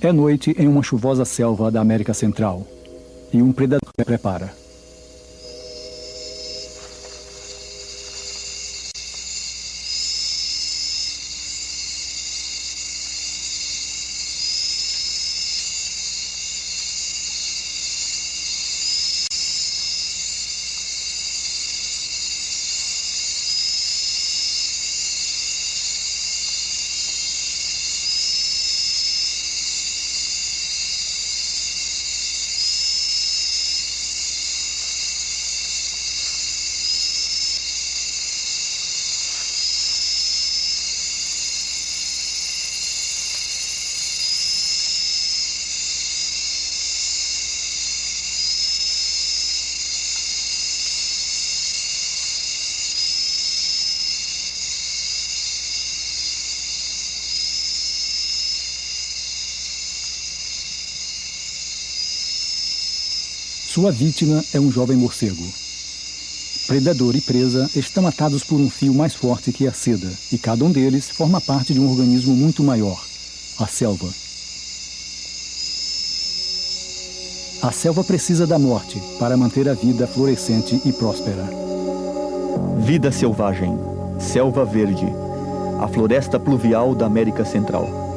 É noite em uma chuvosa selva da América Central, e um predador se prepara. Sua vítima é um jovem morcego. Predador e presa estão atados por um fio mais forte que a seda, e cada um deles forma parte de um organismo muito maior, a selva. A selva precisa da morte para manter a vida florescente e próspera. Vida selvagem, selva verde, a floresta pluvial da América Central.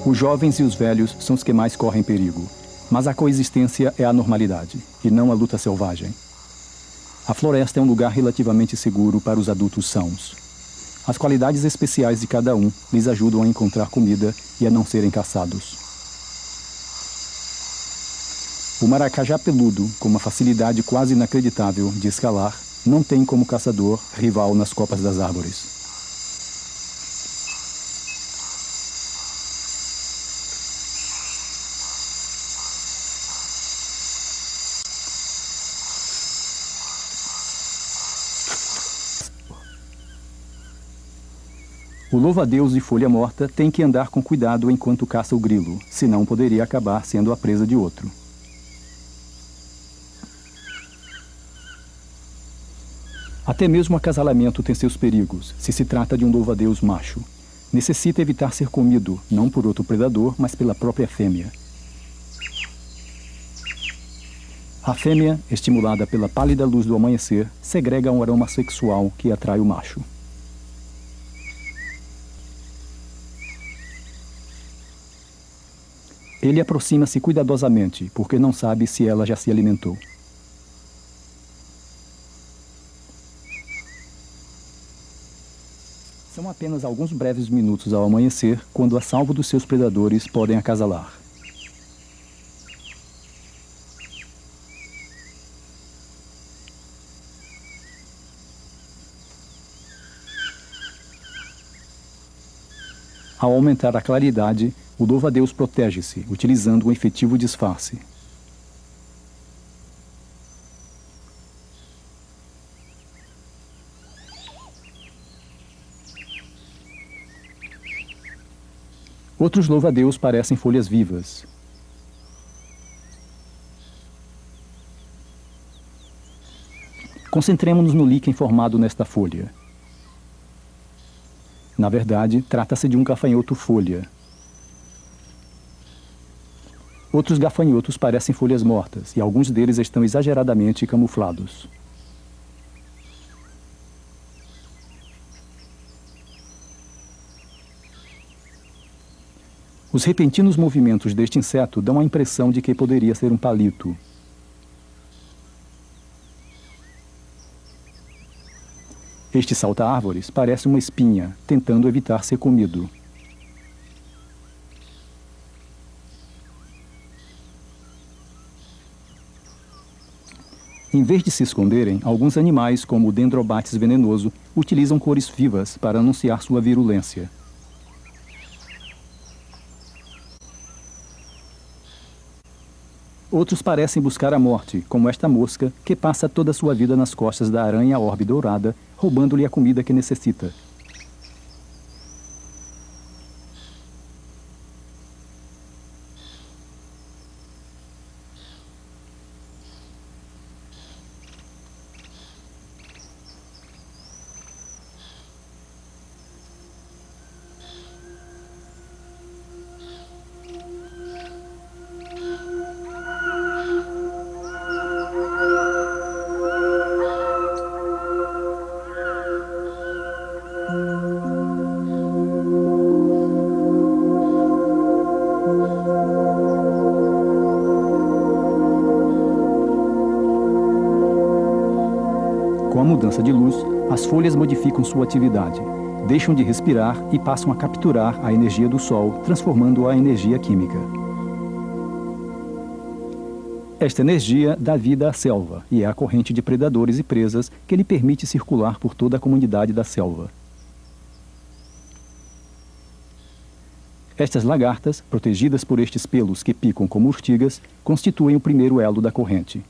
Os jovens e os velhos são os que mais correm perigo, mas a coexistência é a normalidade, e não a luta selvagem. A floresta é um lugar relativamente seguro para os adultos sãos. As qualidades especiais de cada um lhes ajudam a encontrar comida e a não serem caçados. O maracajá peludo, com uma facilidade quase inacreditável de escalar, não tem como caçador rival nas copas das árvores. O louva-a-Deus de folha morta tem que andar com cuidado enquanto caça o grilo, senão poderia acabar sendo a presa de outro. Até mesmo o acasalamento tem seus perigos, se se trata de um louva-a-Deus macho. Necessita evitar ser comido, não por outro predador, mas pela própria fêmea. A fêmea, estimulada pela pálida luz do amanhecer, segrega um aroma sexual que atrai o macho. Ele aproxima-se cuidadosamente, porque não sabe se ela já se alimentou. São apenas alguns breves minutos ao amanhecer, quando a salvo dos seus predadores podem acasalar. Ao aumentar a claridade, o louva-a-Deus protege-se, utilizando um efetivo disfarce. Outros louva-a-Deus parecem folhas vivas. Concentremo-nos no líquen formado nesta folha. Na verdade, trata-se de um gafanhoto-folha. Outros gafanhotos parecem folhas mortas, e alguns deles estão exageradamente camuflados. Os repentinos movimentos deste inseto dão a impressão de que poderia ser um palito. Este salta-árvores parece uma espinha, tentando evitar ser comido. Em vez de se esconderem, alguns animais, como o dendrobates venenoso, utilizam cores vivas para anunciar sua virulência. Outros parecem buscar a morte, como esta mosca, que passa toda a sua vida nas costas da aranha orbe dourada, roubando-lhe a comida que necessita. Com a mudança de luz, as folhas modificam sua atividade, deixam de respirar e passam a capturar a energia do sol, transformando-a em energia química. Esta energia dá vida à selva e é a corrente de predadores e presas que lhe permite circular por toda a comunidade da selva. Estas lagartas, protegidas por estes pelos que picam como urtigas, constituem o primeiro elo da corrente.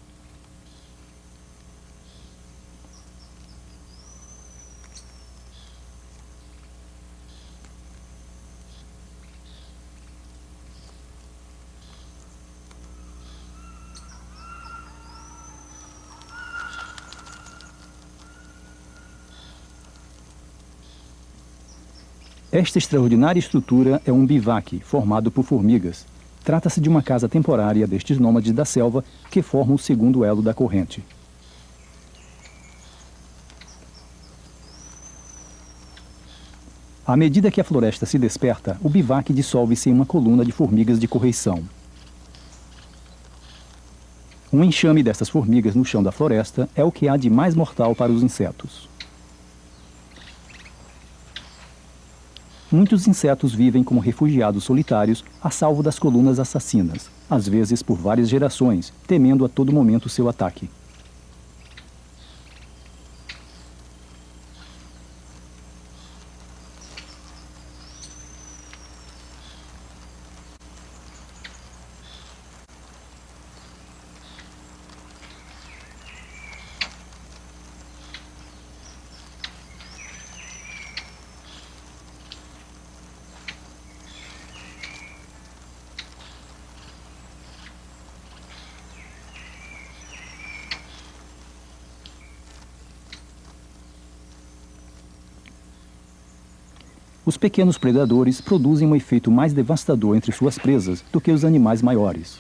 Esta extraordinária estrutura é um bivaque formado por formigas. Trata-se de uma casa temporária destes nômades da selva que formam o segundo elo da corrente. À medida que a floresta se desperta, o bivaque dissolve-se em uma coluna de formigas de correição. Um enxame dessas formigas no chão da floresta é o que há de mais mortal para os insetos. Muitos insetos vivem como refugiados solitários, a salvo das colunas assassinas, às vezes por várias gerações, temendo a todo momento seu ataque. Os pequenos predadores produzem um efeito mais devastador entre suas presas do que os animais maiores.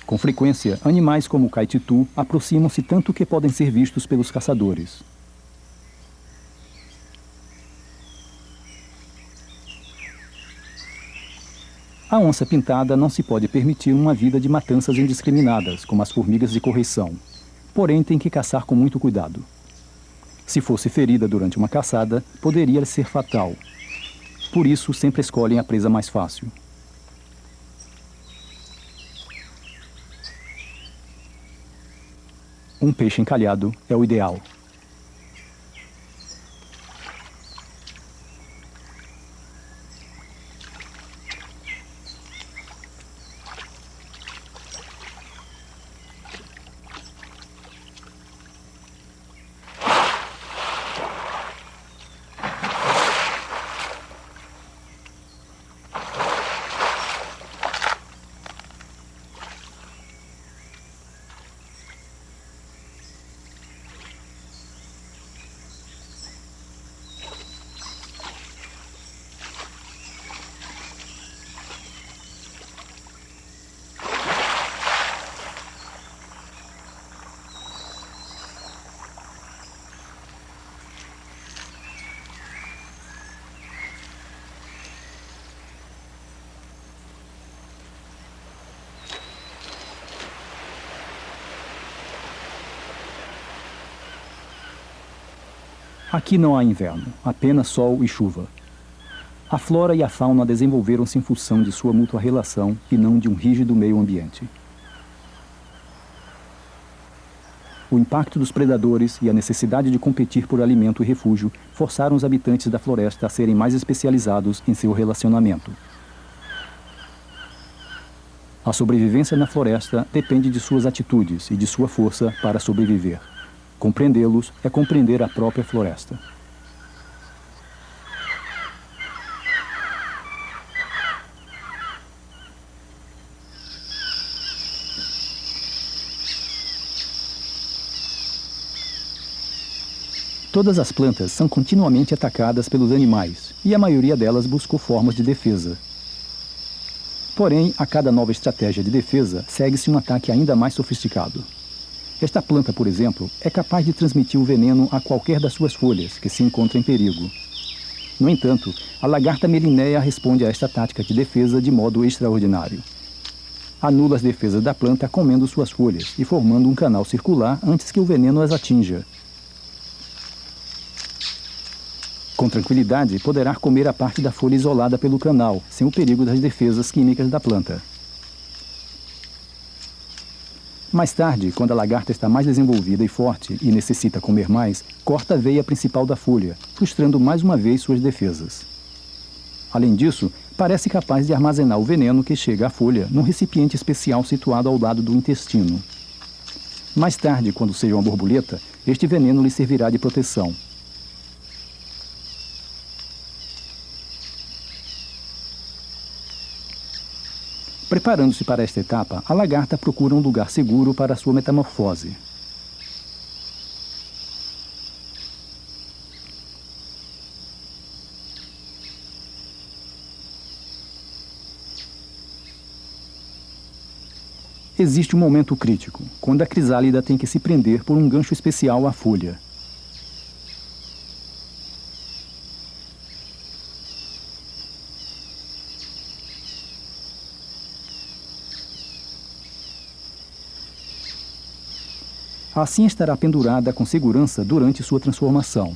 Com frequência, animais como o caititu aproximam-se tanto que podem ser vistos pelos caçadores. A onça-pintada não se pode permitir uma vida de matanças indiscriminadas, como as formigas de correição. Porém, tem que caçar com muito cuidado. Se fosse ferida durante uma caçada, poderia ser fatal. Por isso, sempre escolhem a presa mais fácil. Um peixe encalhado é o ideal. Aqui não há inverno, apenas sol e chuva. A flora e a fauna desenvolveram-se em função de sua mútua relação e não de um rígido meio ambiente. O impacto dos predadores e a necessidade de competir por alimento e refúgio forçaram os habitantes da floresta a serem mais especializados em seu relacionamento. A sobrevivência na floresta depende de suas atitudes e de sua força para sobreviver. Compreendê-los é compreender a própria floresta. Todas as plantas são continuamente atacadas pelos animais, e a maioria delas buscou formas de defesa. Porém, a cada nova estratégia de defesa, segue-se um ataque ainda mais sofisticado. Esta planta, por exemplo, é capaz de transmitir o veneno a qualquer das suas folhas que se encontra em perigo. No entanto, a lagarta melinéia responde a esta tática de defesa de modo extraordinário. Anula as defesas da planta comendo suas folhas e formando um canal circular antes que o veneno as atinja. Com tranquilidade, poderá comer a parte da folha isolada pelo canal, sem o perigo das defesas químicas da planta. Mais tarde, quando a lagarta está mais desenvolvida e forte e necessita comer mais, corta a veia principal da folha, frustrando mais uma vez suas defesas. Além disso, parece capaz de armazenar o veneno que chega à folha num recipiente especial situado ao lado do intestino. Mais tarde, quando seja uma borboleta, este veneno lhe servirá de proteção. Preparando-se para esta etapa, a lagarta procura um lugar seguro para a sua metamorfose. Existe um momento crítico, quando a crisálida tem que se prender por um gancho especial à folha. Assim estará pendurada com segurança durante sua transformação.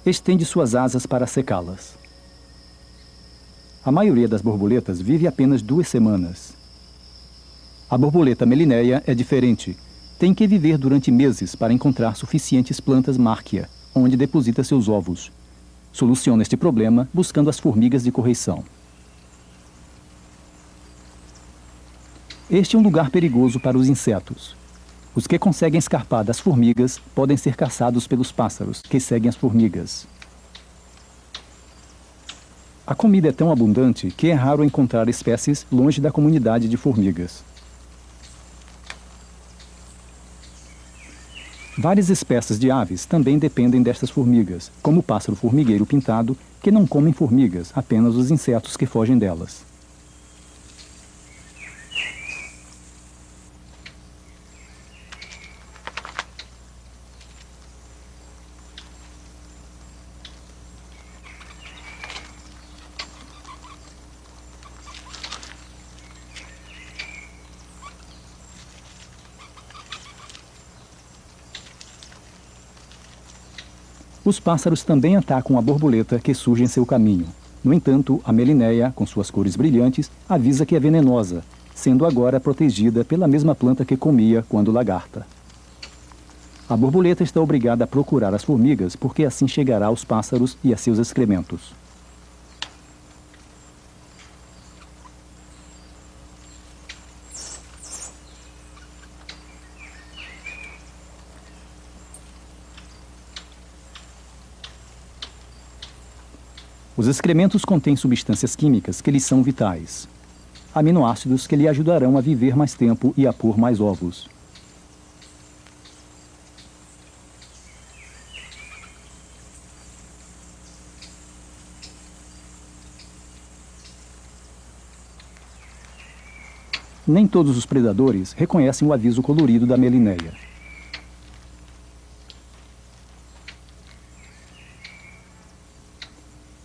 Estende suas asas para secá-las. A maioria das borboletas vive apenas 2 semanas. A borboleta melinéia é diferente. Tem que viver durante meses para encontrar suficientes plantas márquia, onde deposita seus ovos. Soluciona este problema buscando as formigas de correição. Este é um lugar perigoso para os insetos. Os que conseguem escapar das formigas podem ser caçados pelos pássaros, que seguem as formigas. A comida é tão abundante que é raro encontrar espécies longe da comunidade de formigas. Várias espécies de aves também dependem destas formigas, como o pássaro formigueiro pintado, que não comem formigas, apenas os insetos que fogem delas. Os pássaros também atacam a borboleta que surge em seu caminho. No entanto, a melinéia, com suas cores brilhantes, avisa que é venenosa, sendo agora protegida pela mesma planta que comia quando lagarta. A borboleta está obrigada a procurar as formigas porque assim chegará aos pássaros e a seus excrementos. Os excrementos contêm substâncias químicas que lhes são vitais. Aminoácidos que lhe ajudarão a viver mais tempo e a pôr mais ovos. Nem todos os predadores reconhecem o aviso colorido da melinéia.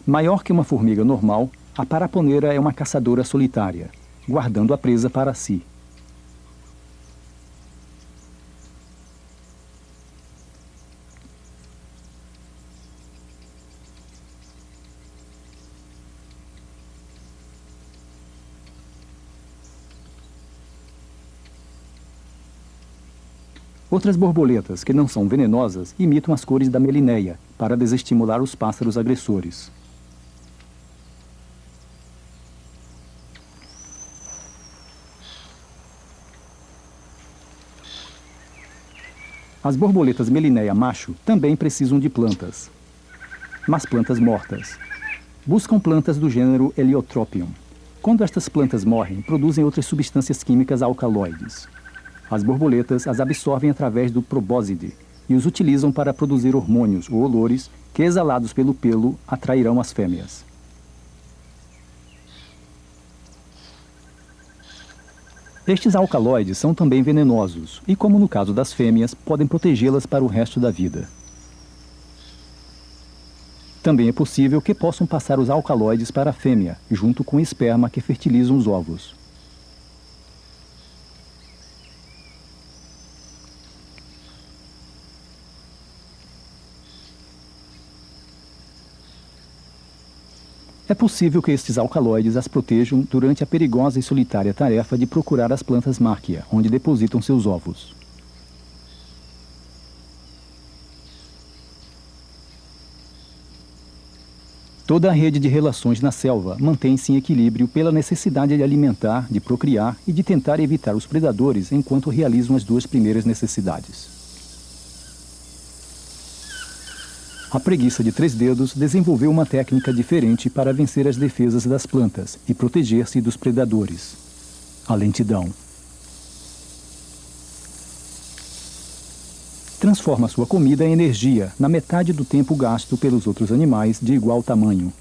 Maior que uma formiga normal, a paraponeira é uma caçadora solitária, guardando a presa para si. Outras borboletas, que não são venenosas, imitam as cores da melinéia para desestimular os pássaros agressores. As borboletas melinéia macho também precisam de plantas, mas plantas mortas. Buscam plantas do gênero Heliotropium. Quando estas plantas morrem, produzem outras substâncias químicas alcaloides. As borboletas as absorvem através do probóscide e os utilizam para produzir hormônios ou olores que, exalados pelo pelo, atrairão as fêmeas. Estes alcaloides são também venenosos e, como no caso das fêmeas, podem protegê-las para o resto da vida. Também é possível que possam passar os alcaloides para a fêmea, junto com o esperma que fertilizam os ovos. É possível que estes alcaloides as protejam durante a perigosa e solitária tarefa de procurar as plantas Marquia, onde depositam seus ovos. Toda a rede de relações na selva mantém-se em equilíbrio pela necessidade de alimentar, de procriar e de tentar evitar os predadores enquanto realizam as duas primeiras necessidades. A preguiça de 3 dedos desenvolveu uma técnica diferente para vencer as defesas das plantas e proteger-se dos predadores: a lentidão. Transforma sua comida em energia na metade do tempo gasto pelos outros animais de igual tamanho.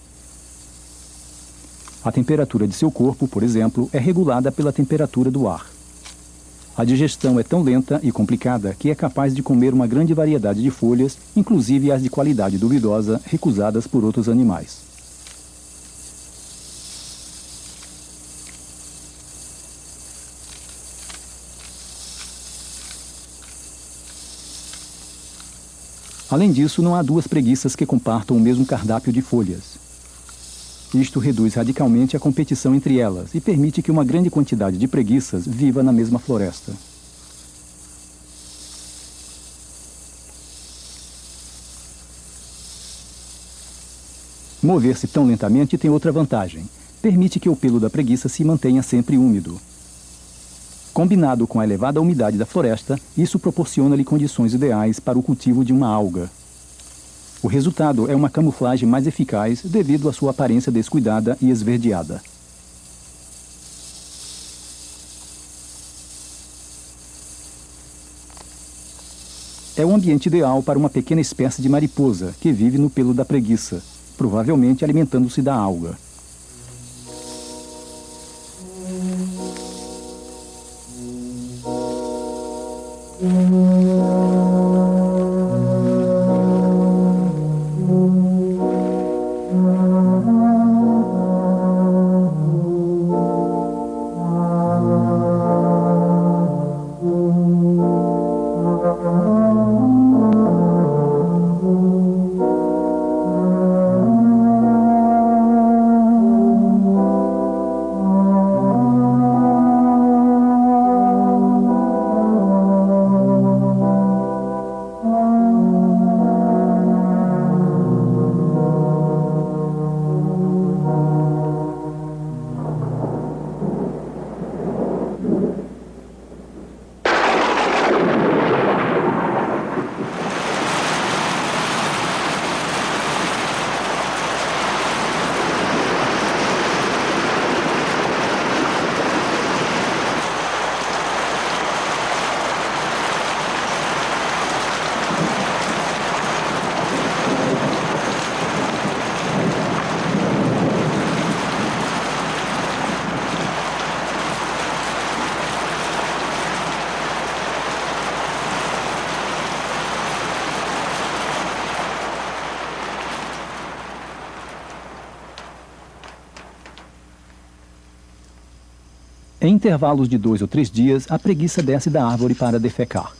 A temperatura de seu corpo, por exemplo, é regulada pela temperatura do ar. A digestão é tão lenta e complicada que é capaz de comer uma grande variedade de folhas, inclusive as de qualidade duvidosa, recusadas por outros animais. Além disso, não há 2 preguiças que compartam o mesmo cardápio de folhas. Isto reduz radicalmente a competição entre elas e permite que uma grande quantidade de preguiças viva na mesma floresta. Mover-se tão lentamente tem outra vantagem: permite que o pelo da preguiça se mantenha sempre úmido. Combinado com a elevada umidade da floresta, isso proporciona-lhe condições ideais para o cultivo de uma alga. O resultado é uma camuflagem mais eficaz devido à sua aparência descuidada e esverdeada. É o ambiente ideal para uma pequena espécie de mariposa que vive no pelo da preguiça, provavelmente alimentando-se da alga. Em intervalos de 2 ou 3 dias, a preguiça desce da árvore para defecar.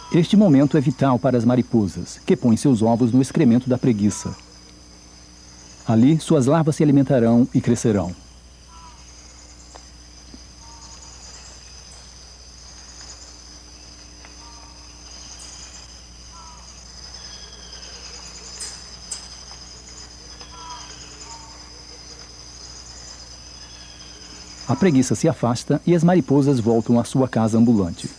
Este momento é vital para as mariposas, que põem seus ovos no excremento da preguiça. Ali, suas larvas se alimentarão e crescerão. A preguiça se afasta e as mariposas voltam à sua casa ambulante.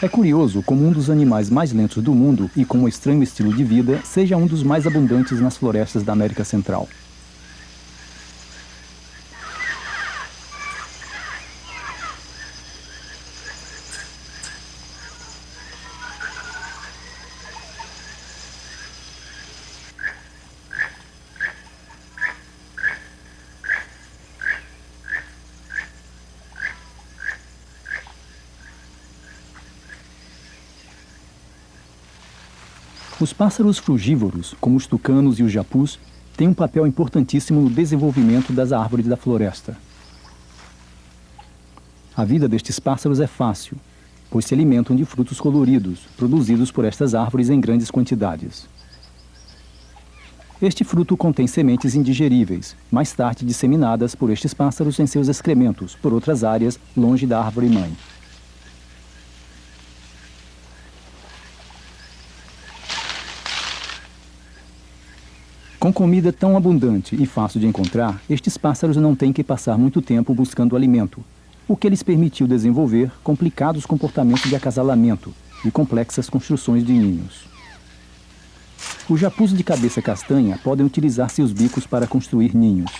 É curioso como um dos animais mais lentos do mundo e com um estranho estilo de vida seja um dos mais abundantes nas florestas da América Central. Os pássaros frugívoros, como os tucanos e os japus, têm um papel importantíssimo no desenvolvimento das árvores da floresta. A vida destes pássaros é fácil, pois se alimentam de frutos coloridos, produzidos por estas árvores em grandes quantidades. Este fruto contém sementes indigeríveis, mais tarde disseminadas por estes pássaros em seus excrementos por outras áreas longe da árvore-mãe. Com comida tão abundante e fácil de encontrar, estes pássaros não têm que passar muito tempo buscando alimento, o que lhes permitiu desenvolver complicados comportamentos de acasalamento e complexas construções de ninhos. Os japus de cabeça castanha podem utilizar seus bicos para construir ninhos.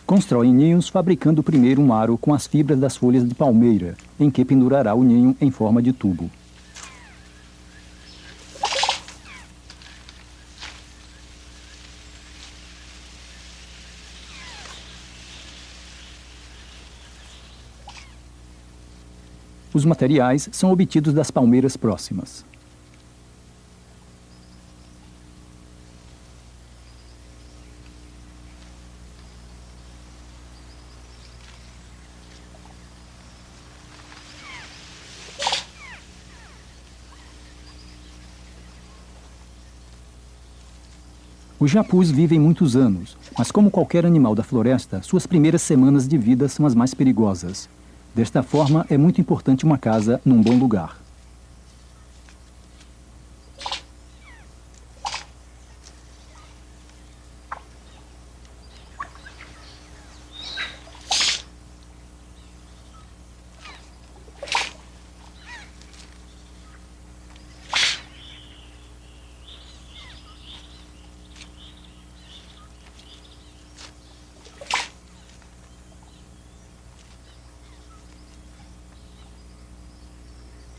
Constroem ninhos fabricando primeiro um aro com as fibras das folhas de palmeira, em que pendurará o ninho em forma de tubo. Os materiais são obtidos das palmeiras próximas. Os japus vivem muitos anos, mas como qualquer animal da floresta, suas primeiras semanas de vida são as mais perigosas. Desta forma, é muito importante uma casa num bom lugar.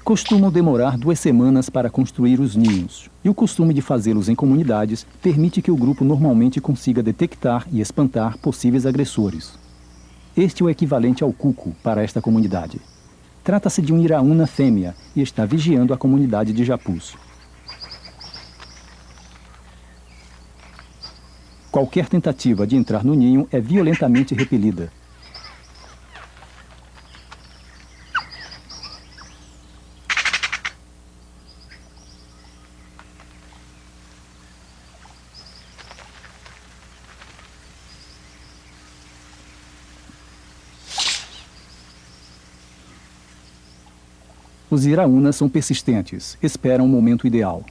Costumam demorar 2 semanas para construir os ninhos, e o costume de fazê-los em comunidades permite que o grupo normalmente consiga detectar e espantar possíveis agressores. Este é o equivalente ao cuco para esta comunidade. Trata-se de um iraúna fêmea e está vigiando a comunidade de japus. Qualquer tentativa de entrar no ninho é violentamente repelida. Os iraúnas são persistentes, esperam o momento ideal.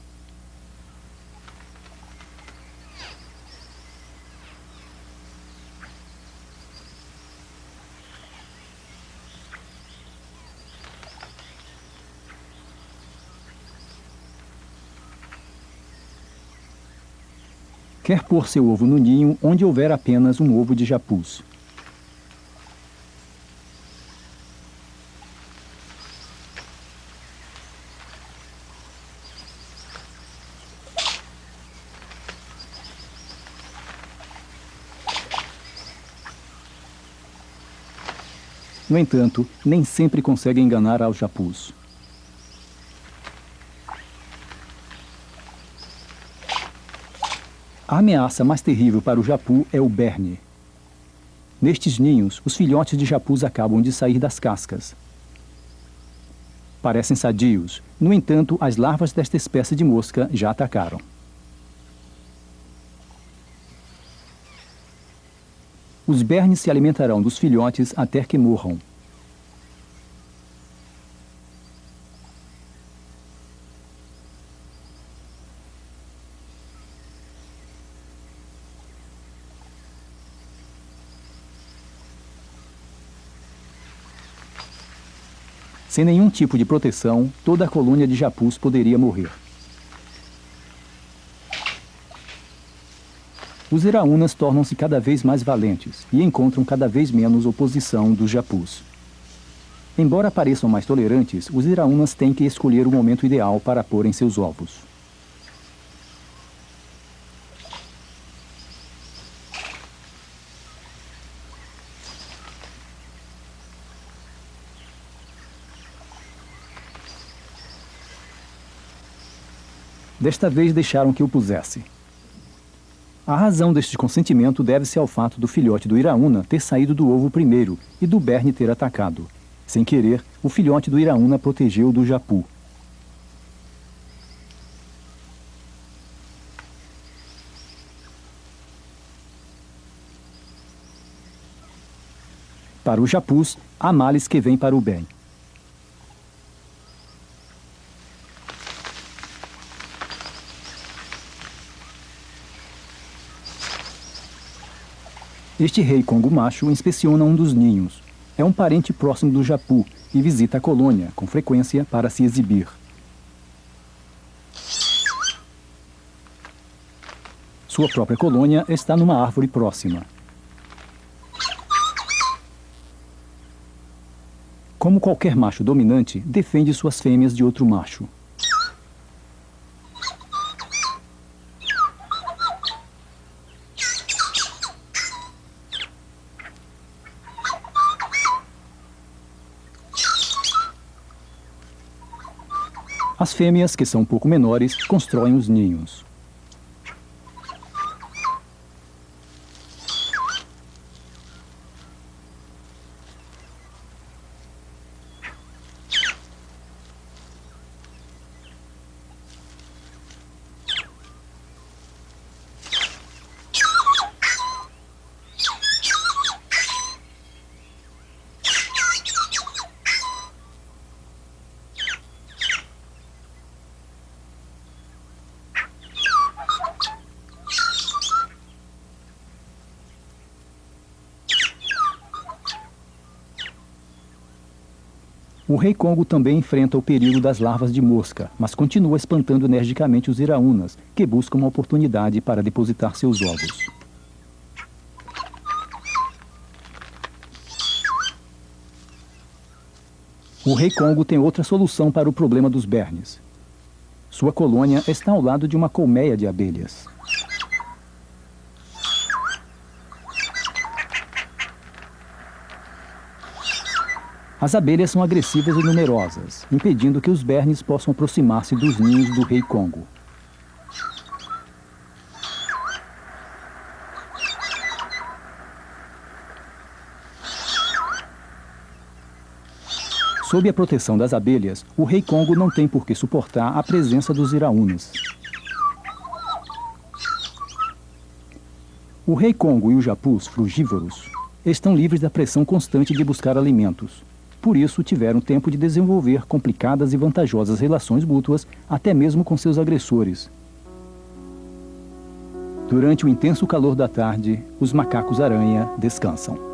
Quer pôr seu ovo no ninho onde houver apenas um ovo de japus. No entanto, nem sempre consegue enganar aos japus. A ameaça mais terrível para o japu é o berne. Nestes ninhos, os filhotes de japus acabam de sair das cascas. Parecem sadios, no entanto, as larvas desta espécie de mosca já atacaram. Os bernes se alimentarão dos filhotes até que morram. Sem nenhum tipo de proteção, toda a colônia de japus poderia morrer. Os iraúnas tornam-se cada vez mais valentes e encontram cada vez menos oposição dos japus. Embora pareçam mais tolerantes, os iraúnas têm que escolher o momento ideal para porem seus ovos. Desta vez deixaram que o pusesse. A razão deste consentimento deve-se ao fato do filhote do iraúna ter saído do ovo primeiro e do berne ter atacado. Sem querer, o filhote do iraúna protegeu do japu. Para os japus, há males que vêm para o bem. Este rei congo macho inspeciona um dos ninhos. É um parente próximo do japu e visita a colônia, com frequência, para se exibir. Sua própria colônia está numa árvore próxima. Como qualquer macho dominante, defende suas fêmeas de outro macho. As fêmeas, que são um pouco menores, constroem os ninhos. O rei Congo também enfrenta o perigo das larvas de mosca, mas continua espantando energicamente os iraúnas, que buscam uma oportunidade para depositar seus ovos. O rei Congo tem outra solução para o problema dos bernes. Sua colônia está ao lado de uma colmeia de abelhas. As abelhas são agressivas e numerosas, impedindo que os bernes possam aproximar-se dos ninhos do rei Congo. Sob a proteção das abelhas, o rei Congo não tem por que suportar a presença dos iraúnas. O rei Congo e os japus frugívoros estão livres da pressão constante de buscar alimentos. por isso tiveram tempo de desenvolver complicadas e vantajosas relações mútuas, até mesmo com seus agressores. Durante o intenso calor da tarde, os macacos-aranha descansam.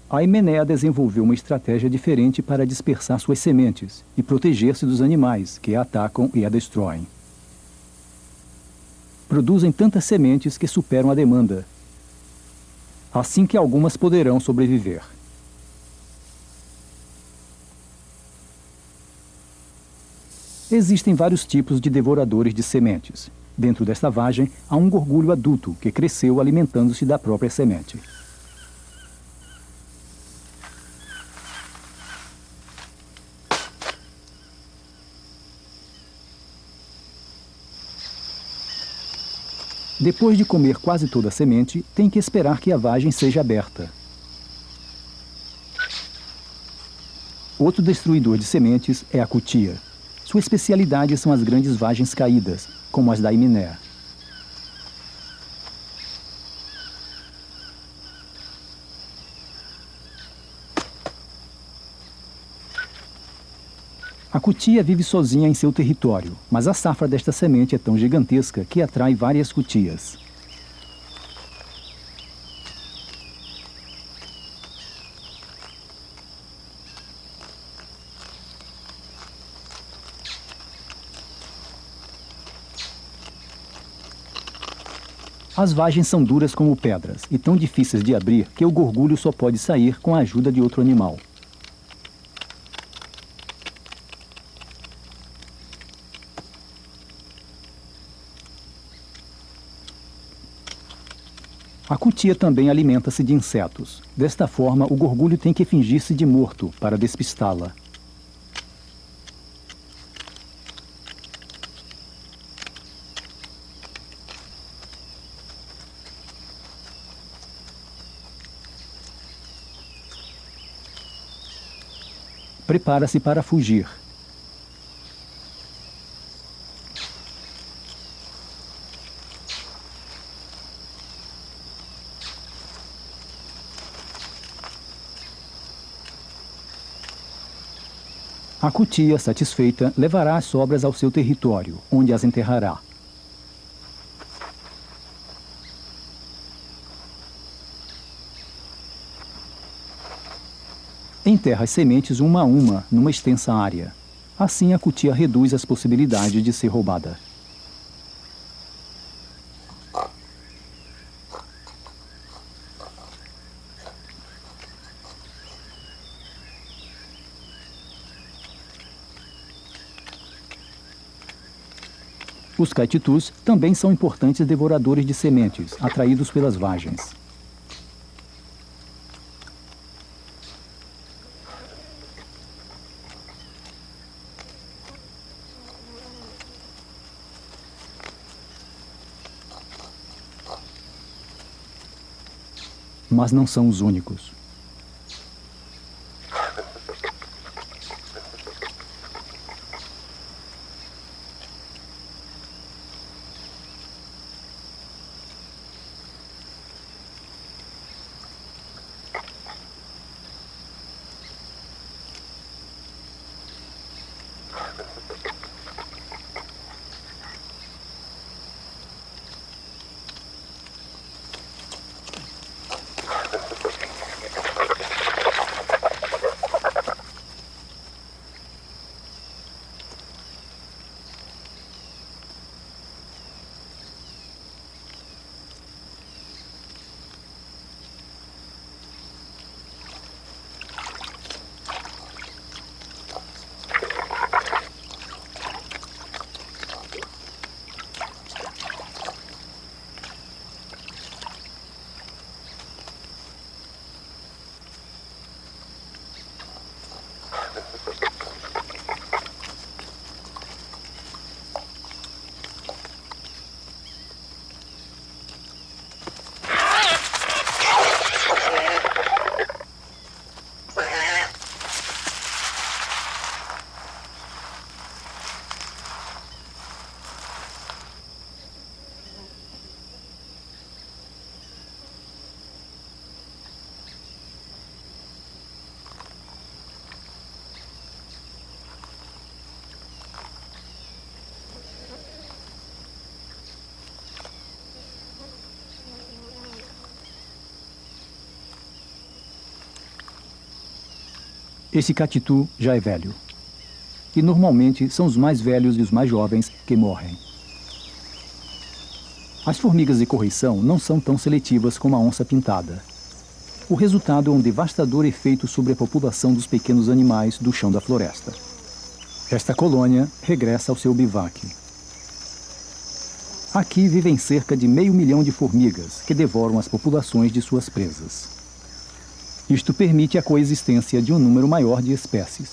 A Himenea desenvolveu uma estratégia diferente para dispersar suas sementes e proteger-se dos animais que a atacam e a destroem. Produzem tantas sementes que superam a demanda, assim que algumas poderão sobreviver. Existem vários tipos de devoradores de sementes. Dentro desta vagem, há um gorgulho adulto que cresceu alimentando-se da própria semente. Depois de comer quase toda a semente, tem que esperar que a vagem seja aberta. Outro destruidor de sementes é a cutia. Sua especialidade são as grandes vagens caídas, como as da Himenea. A cutia vive sozinha em seu território, mas a safra desta semente é tão gigantesca que atrai várias cutias. As vagens são duras como pedras e tão difíceis de abrir que o gorgulho só pode sair com a ajuda de outro animal. A cutia também alimenta-se de insetos. Desta forma, o gorgulho tem que fingir-se de morto para despistá-la. Prepara-se para fugir. A cutia, satisfeita, levará as sobras ao seu território, onde as enterrará. Enterra as sementes uma a uma, numa extensa área. Assim, a cutia reduz as possibilidades de ser roubada. Os caititus também são importantes devoradores de sementes, atraídos pelas vagens. Mas não são os únicos. Esse catitu já é velho. E normalmente são os mais velhos e os mais jovens que morrem. As formigas de correição não são tão seletivas como a onça-pintada. O resultado é um devastador efeito sobre a população dos pequenos animais do chão da floresta. Esta colônia regressa ao seu bivaque. Aqui vivem cerca de 500 mil de formigas que devoram as populações de suas presas. Isto permite a coexistência de um número maior de espécies.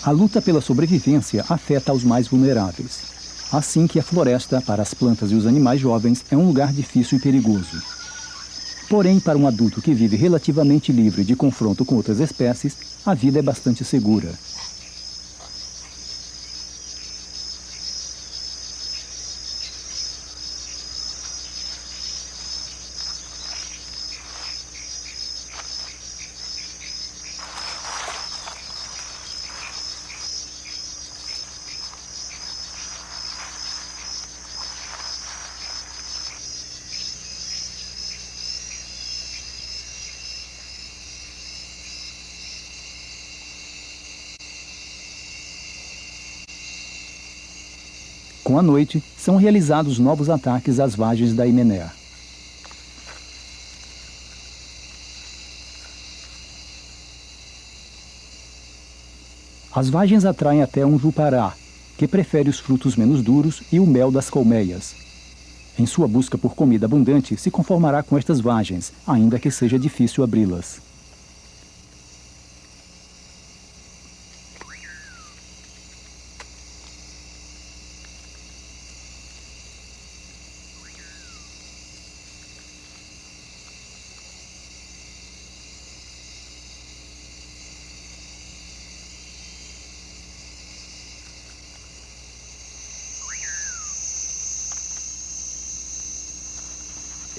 A luta pela sobrevivência afeta os mais vulneráveis. Assim que a floresta, para as plantas e os animais jovens, é um lugar difícil e perigoso. Porém, para um adulto que vive relativamente livre de confronto com outras espécies, a vida é bastante segura. Com a noite, são realizados novos ataques às vagens da Himenéa. As vagens atraem até um jupará, que prefere os frutos menos duros e o mel das colmeias. Em sua busca por comida abundante, se conformará com estas vagens, ainda que seja difícil abri-las.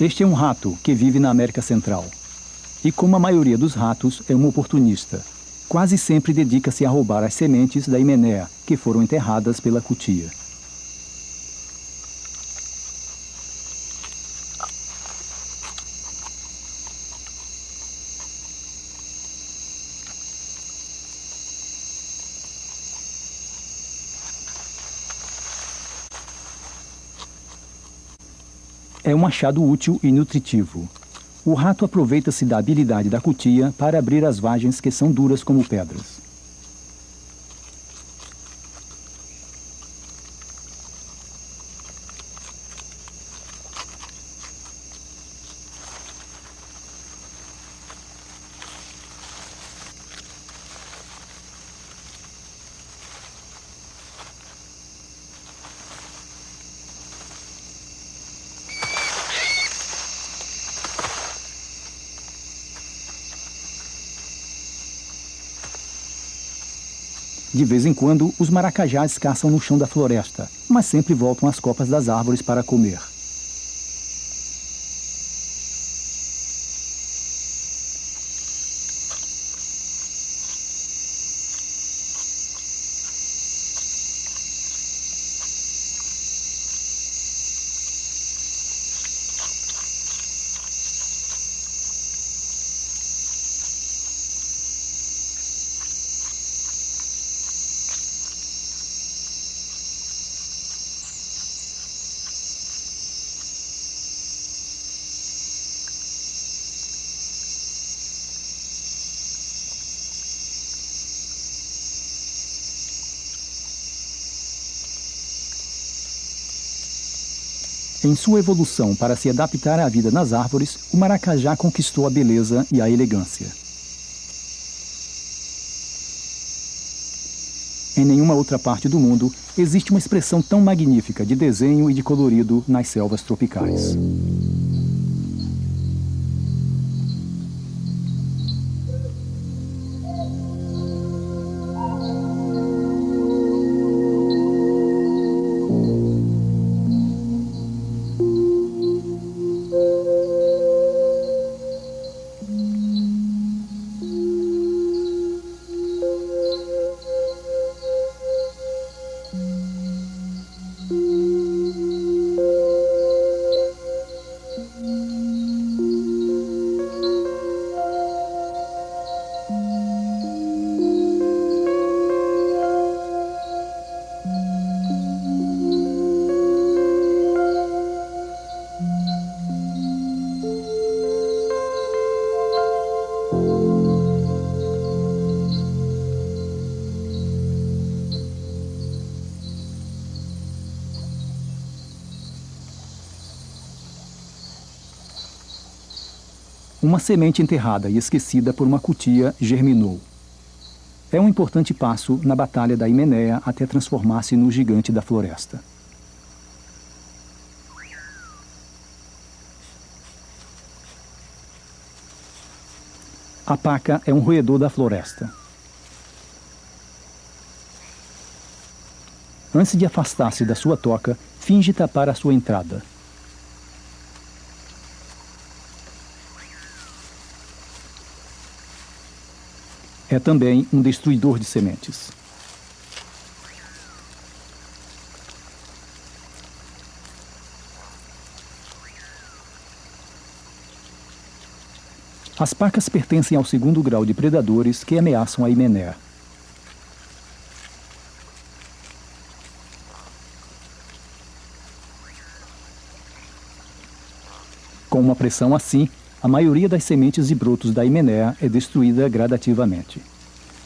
Este é um rato que vive na América Central. E como a maioria dos ratos, é um oportunista. Quase sempre dedica-se a roubar as sementes da Himenéa, que foram enterradas pela cutia. É um achado útil e nutritivo. O rato aproveita-se da habilidade da cutia para abrir as vagens que são duras como pedras. De vez em quando, os maracajás caçam no chão da floresta, mas sempre voltam às copas das árvores para comer. Em sua evolução para se adaptar à vida nas árvores, o maracajá conquistou a beleza e a elegância. Em nenhuma outra parte do mundo existe uma expressão tão magnífica de desenho e de colorido nas selvas tropicais. Uma semente enterrada e esquecida por uma cutia germinou. É um importante passo na batalha da Himenéia até transformar-se no gigante da floresta. A paca é um roedor da floresta. Antes de afastar-se da sua toca, finge tapar a sua entrada. É também um destruidor de sementes. As pacas pertencem ao segundo grau de predadores que ameaçam a Himenéia. Com uma pressão assim, a maioria das sementes e brotos da Himenéia é destruída gradativamente.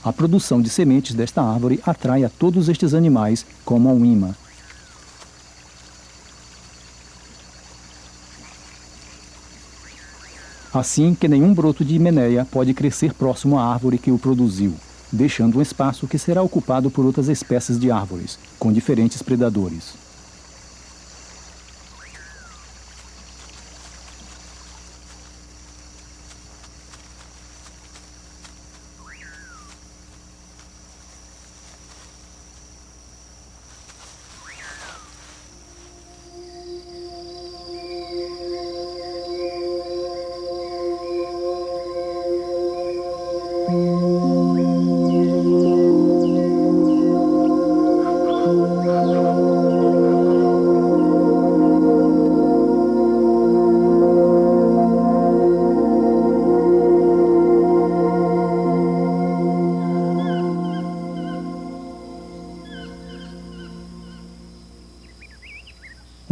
A produção de sementes desta árvore atrai a todos estes animais como a um imã. Assim que nenhum broto de Himenéia pode crescer próximo à árvore que o produziu, deixando um espaço que será ocupado por outras espécies de árvores, com diferentes predadores.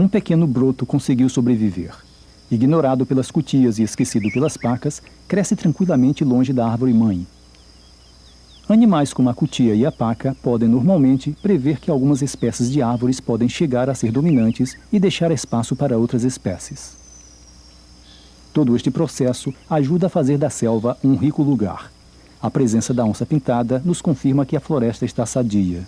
Um pequeno broto conseguiu sobreviver. Ignorado pelas cutias e esquecido pelas pacas, cresce tranquilamente longe da árvore-mãe. Animais como a cutia e a paca podem normalmente prever que algumas espécies de árvores podem chegar a ser dominantes e deixar espaço para outras espécies. Todo este processo ajuda a fazer da selva um rico lugar. A presença da onça-pintada nos confirma que a floresta está sadia.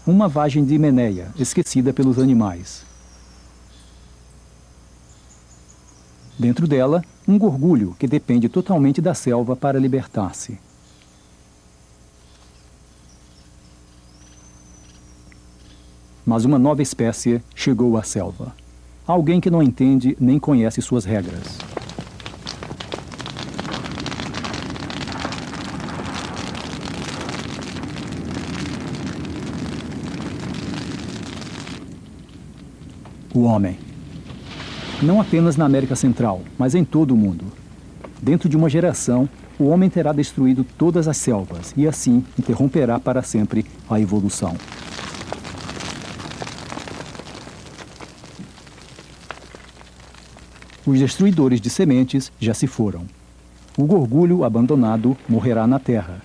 Uma vagem de Himeneia, esquecida pelos animais. Dentro dela, um gorgulho que depende totalmente da selva para libertar-se. Mas uma nova espécie chegou à selva. Alguém que não entende nem conhece suas regras. O homem. Não apenas na América Central, mas em todo o mundo. Dentro de uma geração, o homem terá destruído todas as selvas e assim interromperá para sempre a evolução. Os destruidores de sementes já se foram. O gorgulho abandonado morrerá na terra.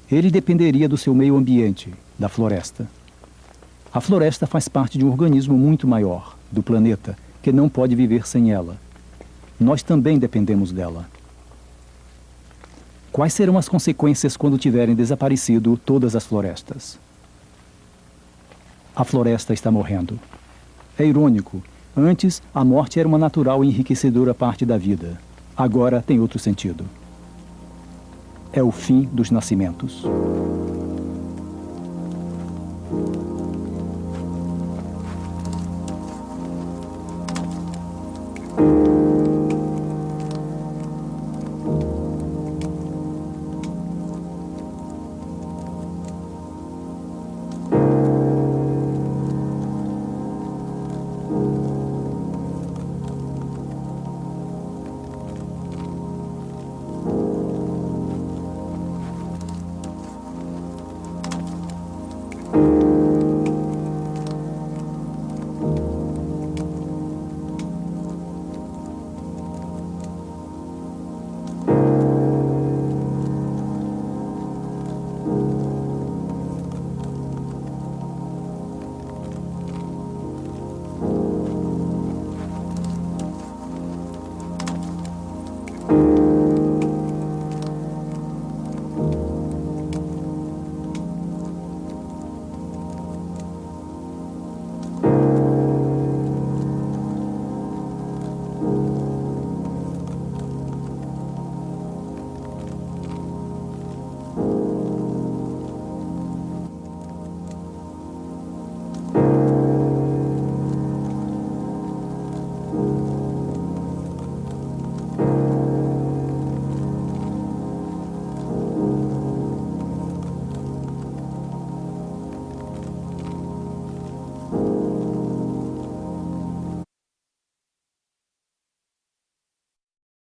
Ele dependeria do seu meio ambiente, da floresta. A floresta faz parte de um organismo muito maior, do planeta, que não pode viver sem ela. Nós também dependemos dela. Quais serão as consequências quando tiverem desaparecido todas as florestas? A floresta está morrendo. É irônico. Antes, a morte era uma natural e enriquecedora parte da vida. Agora tem outro sentido. É o fim dos nascimentos.